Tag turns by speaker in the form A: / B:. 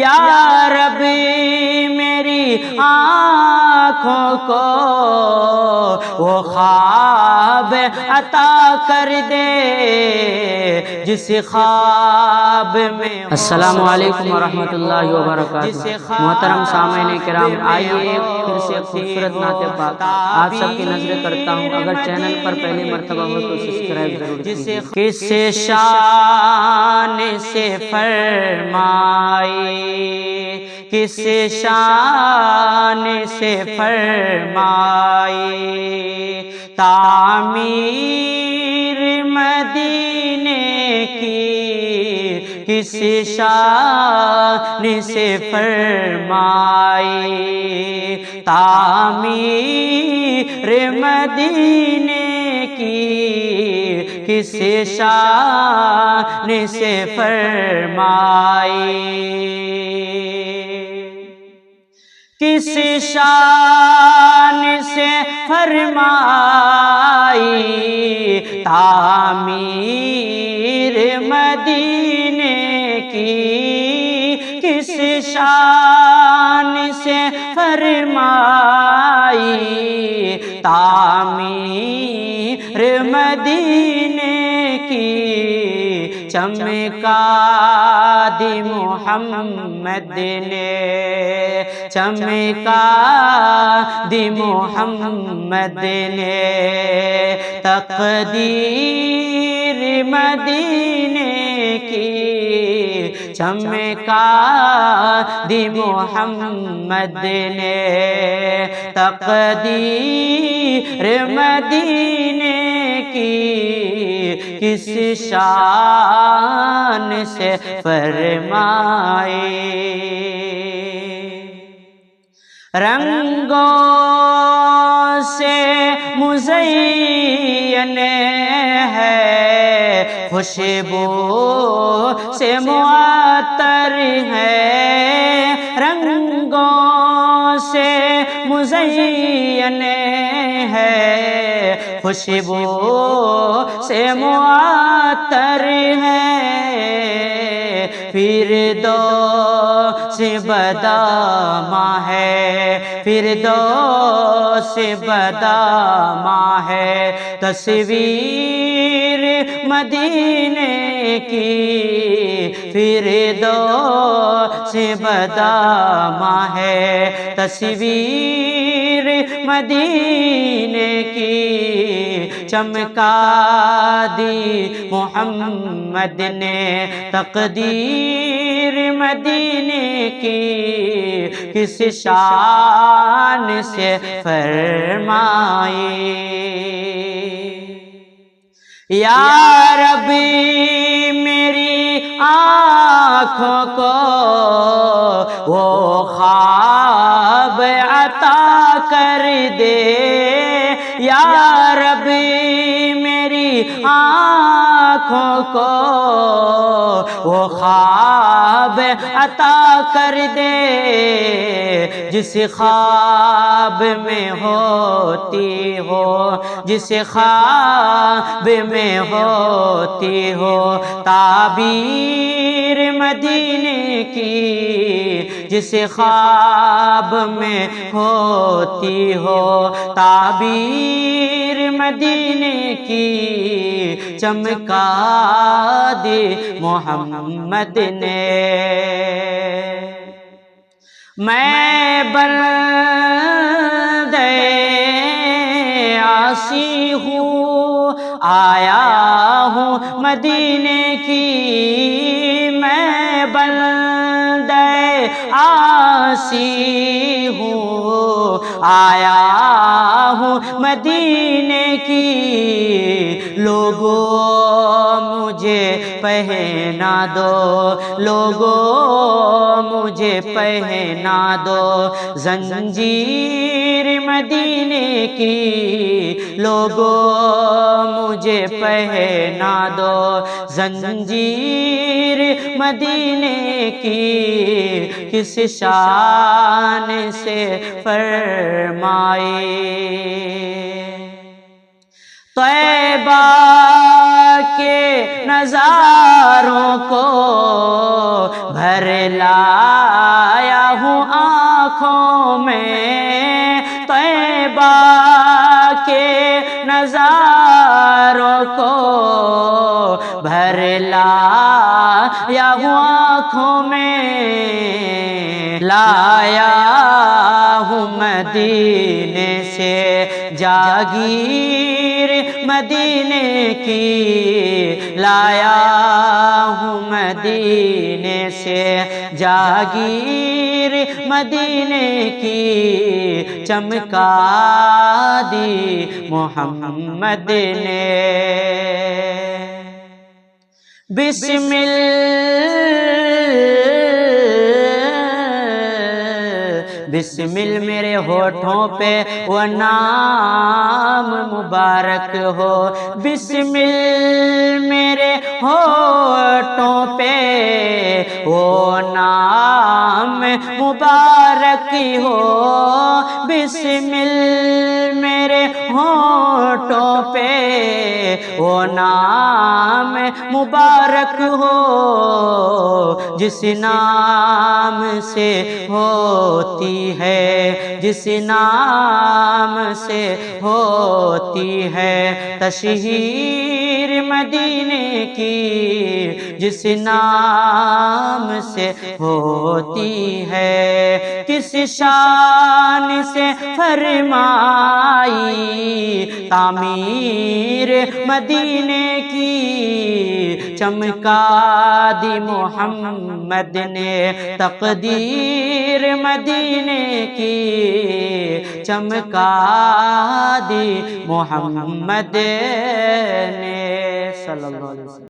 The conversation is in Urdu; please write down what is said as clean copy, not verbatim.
A: یا رب میری آنکھوں کو وہ خواب عطا کر دے جس خواب میں
B: السلام علیکم ورحمۃ اللہ وبرکاتہ۔ محترم سامعین کرام، آئیے ایک پھر سے خوبصورت نعت پاک آپ سب کی نظر کرتا ہوں۔ اگر چینل پر پہلی مرتبہ ہو تو سبسکرائب ضرور کیجیے۔
A: کس شان سے فرمائی، کس شان سے فرمائی تعمیر مدینے کی، کس شان سے فرمائی تعمیر مدینے کی، کس شان سے فرمائی، کس شان سے فرمائی تعمیر مدینے کی، کس شان سے فرمائی تعمیر مدینے کی، چمکا دی محمد نے، چمکا دی محمد نے تقدیر مدینے کی، چمکا دی محمد نے تقدیر مدینے کی، کس شان سے فرمائی، رنگوں سے مزین ہے، خوشبو سے معطر ہے، رنگوں سے مزین ہے، خوشبو سے معطر ہے، فردوس بداماں ہے، فردوس بداماں ہے، تصویر مدینے کی، فردوس بداماں ہے، تصویر مدینے کی، چمکا دی محمد نے تقدیر مدینے کی، کس شان سے فرمائی، یا رب میری آنکھوں کو وہ خواب عطا کر دے، یا رب میری آنکھوں کو وہ خواب عطا کر دے جس خواب میں ہوتی ہو، جس خواب میں ہوتی ہو تعبیر مدینے کی، جس خواب میں ہوتی ہو تعبیر مدینے کی، چمکا دی محمد نے، میں بندے عاصی ہوں، آیا ہوں مدینے کی، میں بندے عاصی ہوں، آیا ہوں مدینے کی، لوگوں مجھے پہنا دو، لوگوں مجھے پہنا دو زنجیر مدینے کی، لوگوں مجھے پہنا دو زنجیر مدینے کی، کس شان سے فرمائی، طیبہ کے نظاروں کو بھر لایا ہوں آنکھوں میں، طیبہ کے نظاروں کو بھر لایا ہوں آنکھوں میں، لایا ہوں مدینے سے جاگیر مدینے کی، لایا ہوں مدینے سے جاگیر مدینے کی، چمکا دی محمد نے۔ بسمل میرے ہونٹوں پہ وہ نام مبارک ہو، بسمل میرے ہونٹوں پہ وہ نام مبارک ہو، بسمل میرے ہونٹوں پہ وہ نام مبارک ہو، جس نام سے ہوتی ہے، جس نام سے ہوتی ہے تشہیر مدینے کی، جس نام سے ہوتی ہے، کس شان سے فرمائی تعمیر مدینے کی، چمکا دی محمد نے تقدیر مدینے کی، چمکا دی محمد نے صلی اللہ علیہ وسلم۔